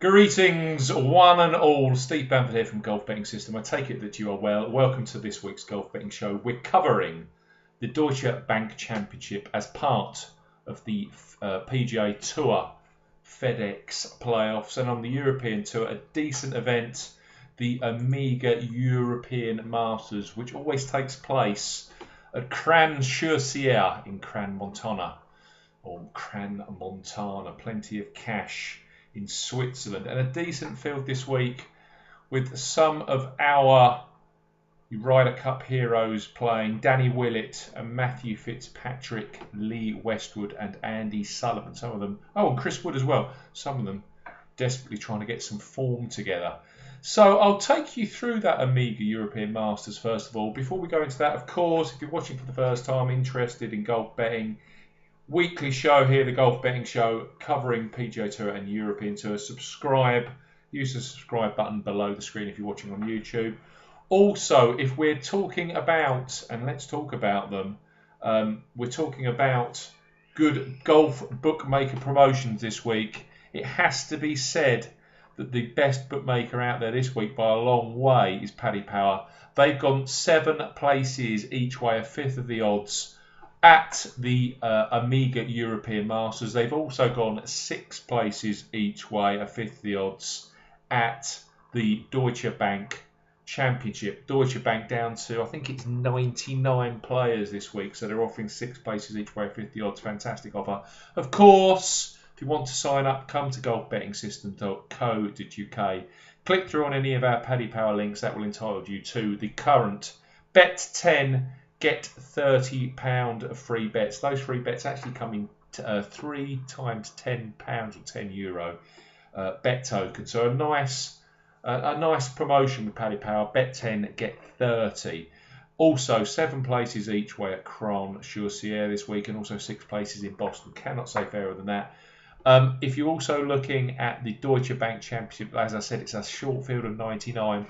Greetings, one and all. Steve Bamford here from Golf Betting System. I take it that you are well. Welcome to this week's Golf Betting Show. We're covering the Deutsche Bank Championship as part of the PGA Tour FedEx playoffs, and on the European Tour, a decent event, the Amiga European Masters, which always takes place at Cran-sur-Sierre in Cran-Montana, or Cran-Montana. Plenty of cash in Switzerland, and a decent field this week with some of our Ryder Cup heroes playing: Danny Willett and Matthew Fitzpatrick, Lee Westwood and Andy Sullivan. Some of them, and Chris Wood as well. Some of them desperately trying to get some form together. So I'll take you through that Amiga European Masters first of all. Before we go into that, of course, if you're watching for the first time, interested in golf betting, weekly show here, the Golf Betting Show, covering PGA Tour and European Tour. Subscribe. Use the subscribe button below the screen if you're watching on YouTube. Also, if we're talking about, and let's talk about them, we're talking about good golf bookmaker promotions this week. It has to be said that the best bookmaker out there this week by a long way is Paddy Power. They've gone 7 places each way, a fifth of the odds at the Amiga European Masters. They've also gone 6 places each way, a fifth of the odds at the Deutsche Bank Championship. Deutsche Bank down to, I think it's 99 players this week, so they're offering 6 places each way, 50 odds. Fantastic offer. Of course, if you want to sign up, come to golfbettingsystem.co.uk. Click through on any of our Paddy Power links. That will entitle you to the current Bet 10, get £30 of free bets. Those free bets actually come in 3 times £10 or €10 bet token. So a nice promotion with Paddy Power. Bet 10, get 30. Also 7 places each way at Cran-sur-Sierre this week, and also 6 places in Boston. Cannot say fairer than that. If you're also looking at the Deutsche Bank Championship, as I said, it's a short field of 99.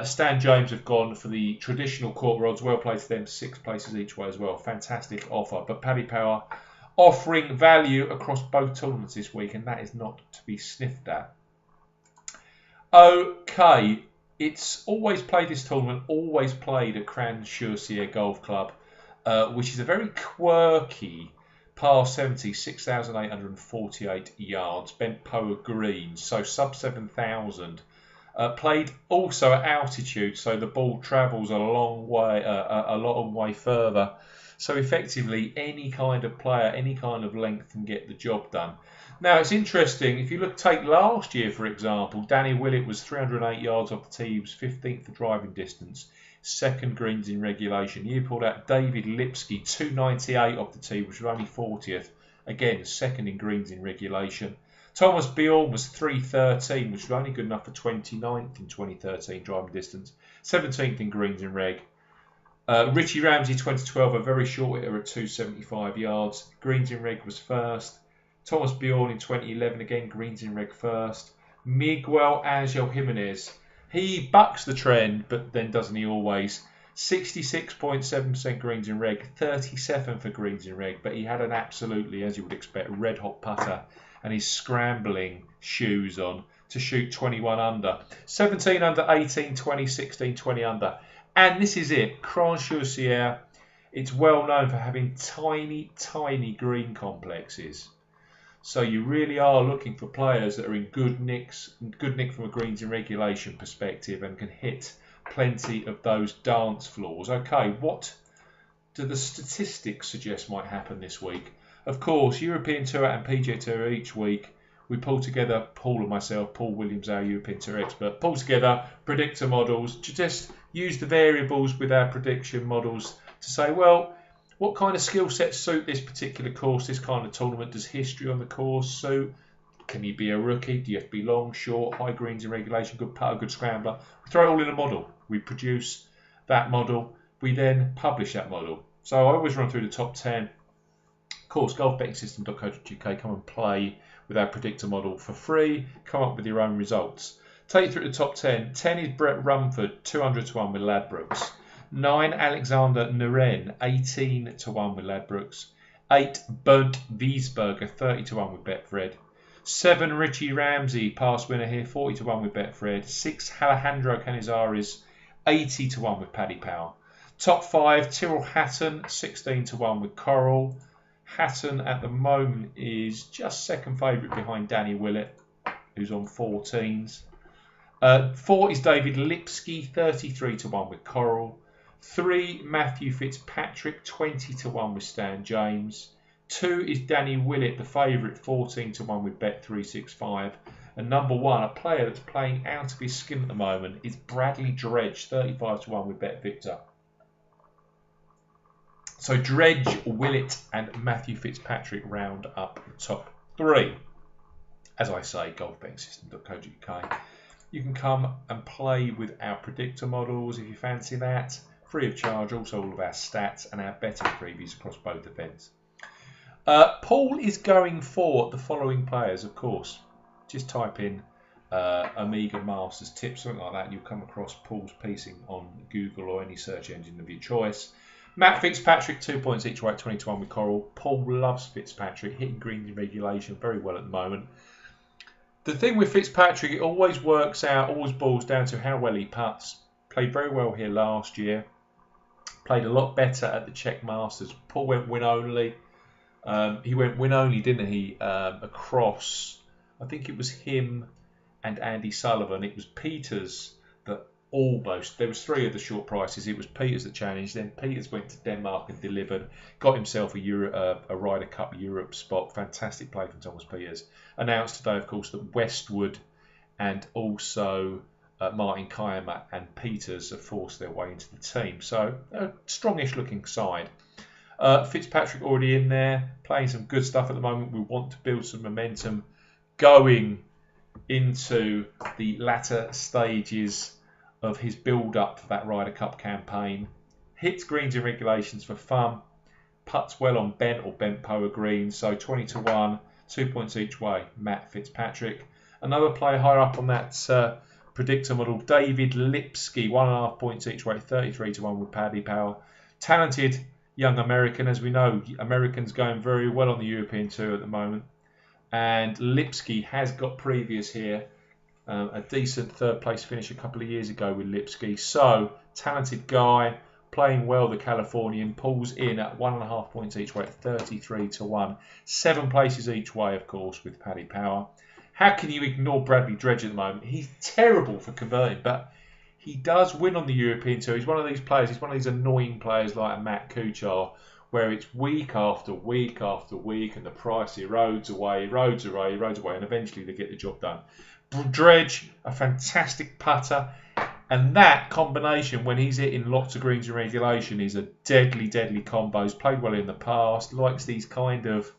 Stan James have gone for the traditional quarter odds. Well played to them, 6 places each way as well. Fantastic offer. But Paddy Power offering value across both tournaments this week, and that is not to be sniffed at. Okay, it's always played, this tournament, always played at Cran-sur-Sierre Golf Club, which is a very quirky par 70, 6,848 yards, bent Poa green, so sub 7,000. Played also at altitude, so the ball travels a long way further. So effectively, any kind of player, any kind of length can get the job done. Now it's interesting, if you take last year for example, Danny Willett was 308 yards off the tee. He was 15th for driving distance, 2nd greens in regulation. You pulled out David Lipsky, 298 off the tee, which was only 40th. Again, 2nd in greens in regulation. Thomas Bjorn was 313, which was only good enough for 29th in 2013 driving distance, 17th in greens in reg. Richie Ramsey, 2012, a very short hitter at 275 yards. Greens in reg was 1st. Thomas Bjorn in 2011, again greens in reg 1st. Miguel Angel Jimenez, he bucks the trend, but then doesn't he always? 66.7% greens in reg, 37 for greens in reg, but he had an absolutely, as you would expect, red hot putter and his scrambling shoes on to shoot 21 under. 17 under, 18, 20, 16, 20 under. And this is it, Cran-sur-Sierre, it's well known for having tiny, tiny green complexes. So you really are looking for players that are in good nick from a greens in regulation perspective and can hit plenty of those dance floors. Okay, what do the statistics suggest might happen this week? Of course, European Tour and PGA Tour each week, we pull together, Paul and myself, Paul Williams, our European Tour expert, pull together predictor models to just use the variables with our prediction models to say, well, what kind of skill sets suit this particular course, this kind of tournament? Does history on the course suit? Can you be a rookie? Do you have to be long, short, high greens in regulation, good putter, good scrambler? We throw it all in a model. We produce that model. We then publish that model. So I always run through the top 10. Of course, golfbettingsystem.co.uk. Come and play with our predictor model for free. Come up with your own results. Take you through the top 10. 10 is Brett Rumford, 200 to 1 with Ladbrokes. 9, Alexander Naren, 18 to 1 with Ladbrokes. 8, Bernd Wiesberger, 30 to 1 with Betfred. 7, Richie Ramsey, pass winner here, 40 to 1 with Betfred. 6, Alejandro Canizares, 80 to 1 with Paddy Power. Top 5, Tyrrell Hatton, 16 to 1 with Coral. Hatton at the moment is just second favourite behind Danny Willett, who's on 14s. 4 is David Lipsky, 33 to 1 with Coral. 3, Matthew Fitzpatrick, 20 to 1 with Stan James. 2 is Danny Willett, the favourite, 14 to 1 with Bet365. And number 1, a player that's playing out of his skin at the moment, is Bradley Dredge, 35 to 1 with Bet Victor. So Dredge, Willett and Matthew Fitzpatrick round up the top 3. As I say, golfbettingsystem.co.uk. You can come and play with our predictor models if you fancy that. Free of charge, also all of our stats and our betting previews across both events. Paul is going for the following players, of course. Just type in Amiga Masters tips, something like that, and you'll come across Paul's piecing on Google or any search engine of your choice. Matt Fitzpatrick, 2 points each way, 20 to 1 with Coral. Paul loves Fitzpatrick, hitting greens in regulation very well at the moment. The thing with Fitzpatrick, it always works out, always boils down to how well he putts. Played very well here last year. Played a lot better at the Czech Masters. Paul went win only. He went win only, didn't he? Across, I think it was him and Andy Sullivan. It was Peters that almost, there was 3 of the short prices. It was Peters that challenged. Then Peters went to Denmark and delivered. Got himself a Ryder Cup Europe spot. Fantastic play from Thomas Peters. Announced today, of course, that Westwood and also Martin Kaymer and Peters have forced their way into the team. So a strongish looking side. Fitzpatrick already in there, playing some good stuff at the moment. We want to build some momentum going into the latter stages of his build-up for that Ryder Cup campaign. Hits greens in regulations for fun. Putts well on bent or bent power greens. So 20 to 1, 2 points each way, Matt Fitzpatrick. Another player higher up on that predictor model, David Lipsky, 1.5 points each way, 33 to 1 with Paddy Power. Talented young American, as we know, Americans going very well on the European Tour at the moment. And Lipsky has got previous here. A decent third place finish a couple of years ago with Lipsky. So, talented guy, playing well, the Californian. Pulls in at 1.5 points each way, 33 to 1. 7 places each way, of course, with Paddy Power. How can you ignore Bradley Dredge at the moment? He's terrible for converting, but he does win on the European Tour. He's one of these players, he's one of these annoying players like Matt Kuchar, where it's week after week after week and the price erodes away, and eventually they get the job done. Dredge, a fantastic putter, and that combination, when he's hitting lots of greens in regulation, is a deadly, deadly combo. He's played well in the past, likes these kind of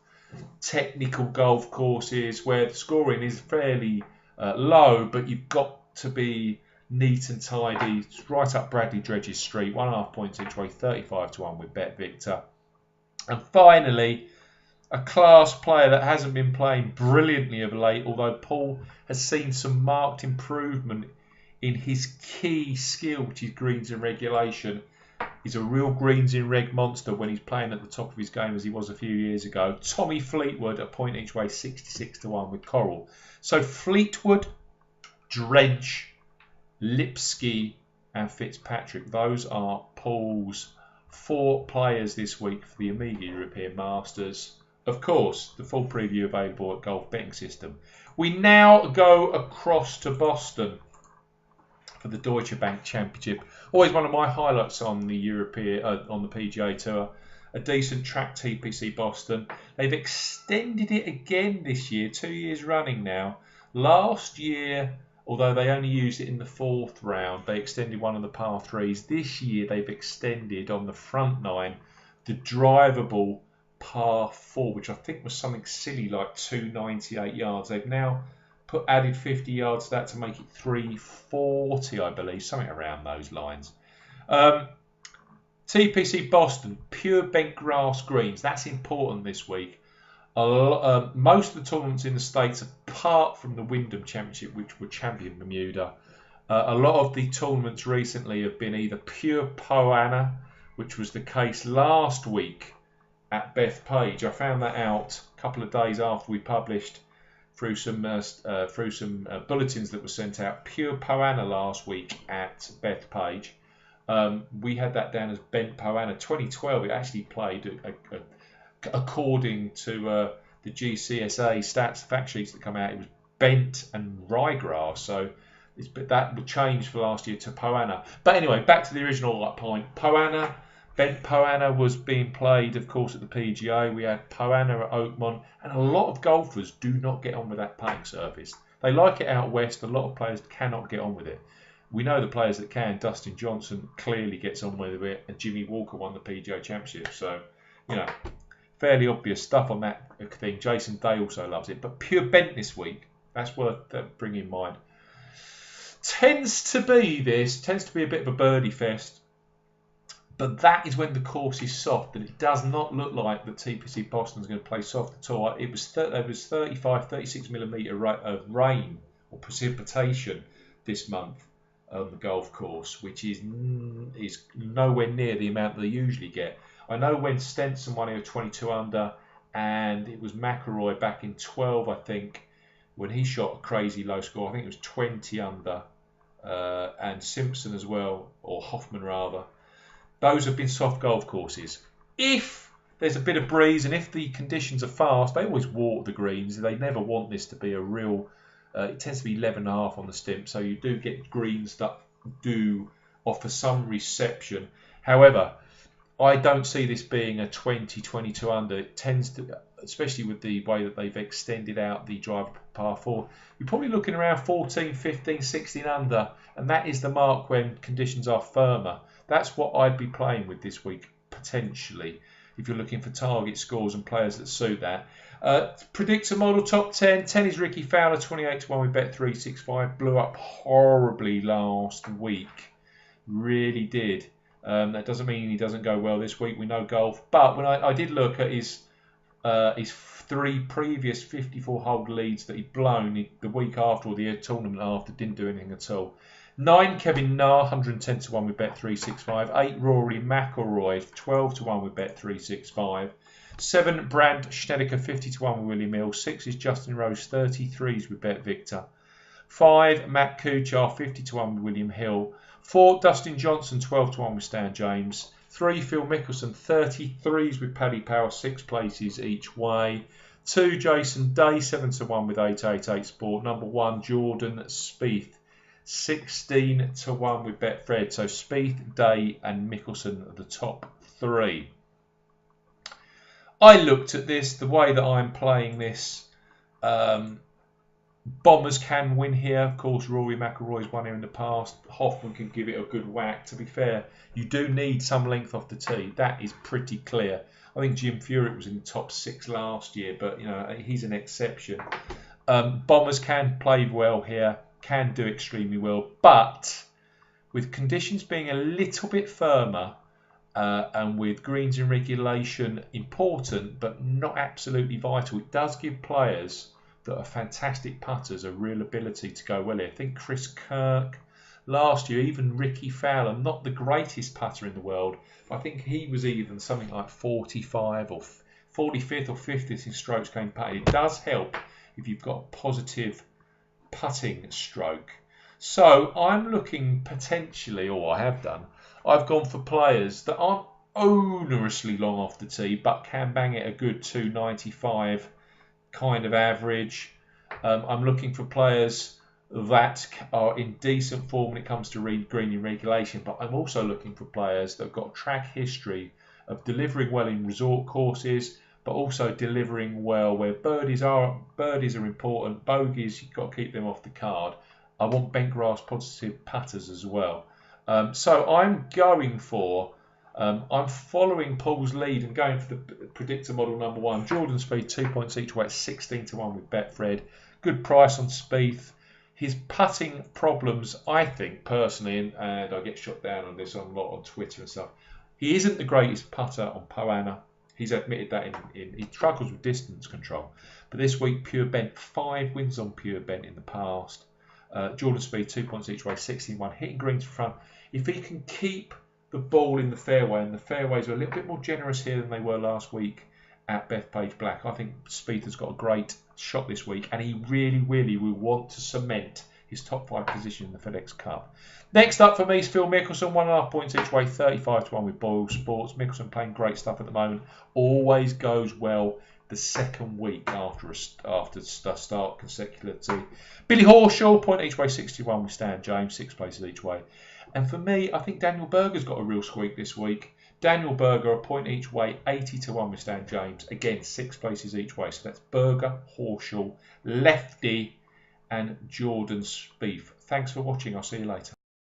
technical golf courses where the scoring is fairly low, but you've got to be neat and tidy. It's right up Bradley Dredge's street, 1.5 points each way, 35 to 1 with Bet Victor. And finally, a class player that hasn't been playing brilliantly of late, although Paul has seen some marked improvement in his key skill, which is greens in regulation. He's a real greens in reg monster when he's playing at the top of his game as he was a few years ago. Tommy Fleetwood, a point each way, 66 to 1 with Coral. So Fleetwood, Dredge, Lipsky and Fitzpatrick. Those are Paul's 4 players this week for the Amiga European Masters. Of course, the full preview available at Golf Betting System. We now go across to Boston for the Deutsche Bank Championship. Always one of my highlights on the on the PGA Tour. A decent track, TPC Boston. They've extended it again this year, 2 years running now. Last year, although they only used it in the 4th round, they extended one of the par 3s. This year they've extended on the front 9 the drivable par 4, which I think was something silly like 298 yards. They've now added 50 yards to that to make it 340, I believe, something around those lines. TPC Boston, pure bent grass greens. That's important this week. Most of the tournaments in the States, apart from the Wyndham Championship, which were champion Bermuda, a lot of the tournaments recently have been either pure Poana, which was the case last week at Bethpage. I found that out a couple of days after we published through some bulletins that were sent out. Pure Poana last week at Bethpage. We had that down as bent Poana. 2012, it actually played according to the GCSA stats fact sheets that come out. It was bent and ryegrass, so that would change for last year to Poana. But anyway, back to the original point. Bent Poana was being played, of course, at the PGA. We had Poana at Oakmont, and a lot of golfers do not get on with that putting surface. They like it out west. A lot of players cannot get on with it. We know the players that can. Dustin Johnson clearly gets on with it, and Jimmy Walker won the PGA Championship. So, fairly obvious stuff on that thing. Jason Day also loves it. But pure bent this week, that's worth bringing in mind. Tends to be a bit of a birdie fest. But that is when the course is soft, and it does not look like the TPC Boston's going to play soft at all. It was 35, 36 millimetre of rain or precipitation this month on the golf course, which is nowhere near the amount they usually get. I know when Stenson won, he was 22 under, and it was McIlroy back in 12, I think, when he shot a crazy low score. I think it was 20 under, and Simpson as well, or Hoffman rather. Those have been soft golf courses. If there's a bit of breeze and if the conditions are fast, they always water the greens. They never want this to be a real... it tends to be 11.5 on the stimp, so you do get greens that do offer some reception. However, I don't see this being a 20, 22 under. It tends to, especially with the way that they've extended out the driver par 4, you're probably looking around 14, 15, 16 under, and that is the mark when conditions are firmer. That's what I'd be playing with this week, potentially, if you're looking for target scores and players that suit that. Predictor model top 10. 10 is Ricky Fowler, 28-1 with Bet365. Blew up horribly last week. Really did. That doesn't mean he doesn't go well this week. We know golf. But when I did look at his 3 previous 54-hole leads that he'd blown the week after or the tournament after, didn't do anything at all. 9, Kevin Na, 110-1 with Bet365. 8, Rory McIlroy, 12-1 with Bet365. 7, Brad Schnedeker, 50-1 with William Hill. 6 is Justin Rose, 33s with Bet Victor. 5, Matt Kuchar, 50-1 with William Hill. 4, Dustin Johnson, 12-1 with Stan James. 3, Phil Mickelson, 33s with Paddy Power, 6 places each way. 2, Jason Day, 7-1 with 888 Sport. Number 1, Jordan Spieth, 16-1 with Betfred. So Spieth, Day and Mickelson are the top 3. I looked at this, the way that I'm playing this. Bombers can win here. Of course, Rory McIlroy's won here in the past. Hoffman can give it a good whack. To be fair, you do need some length off the tee. That is pretty clear. I think Jim Furyk was in the top 6 last year, but he's an exception. Bombers can play well here, can do extremely well, but with conditions being a little bit firmer and with greens in regulation important but not absolutely vital, it does give players that are fantastic putters a real ability to go well here. I think Chris Kirk last year, even Ricky Fowler, not the greatest putter in the world, but I think he was even something like 45 or 45th or 50th in strokes gained putting. It does help if you've got a positive putting stroke. So I'm looking potentially, or I have done, I've gone for players that aren't onerously long off the tee but can bang it a good 295 kind of average. I'm looking for players that are in decent form when it comes to green in regulation, but I'm also looking for players that have got a track history of delivering well in resort courses, but also delivering well where birdies are important. Bogeys, you've got to keep them off the card. I want bent grass positive putters as well. So I'm going for, I'm following Paul's lead and going for the predictor model number 1. Jordan Spieth, 2 points each way at 16-1 with Betfred. Good price on Spieth. His putting problems, I think, personally, and I get shot down on this a lot on Twitter and stuff, he isn't the greatest putter on Poana. He's admitted that he struggles with distance control. But this week, Pure Bent, 5 wins on Pure Bent in the past. Jordan Spieth, 2 points each way, 16-1, hitting greens from front. If he can keep the ball in the fairway, and the fairways are a little bit more generous here than they were last week, at Bethpage Black. I think Spieth has got a great shot this week, and he really, really will want to cement his top 5 position in the FedEx Cup. Next up for me is Phil Mickelson, 1.5 points each way, 35-1 with Boyle Sports. Mickelson playing great stuff at the moment. Always goes well the second week after start consecutively. Billy Horschel, point each way, 61 with Stan James, 6 places each way. And for me, I think Daniel Berger's got a real squeak this week. Daniel Berger, a point each way, 80-1 with Stan James. Again, 6 places each way. So that's Berger, Horschel, Lefty, and Jordan Spieth. Thanks for watching. I'll see you later.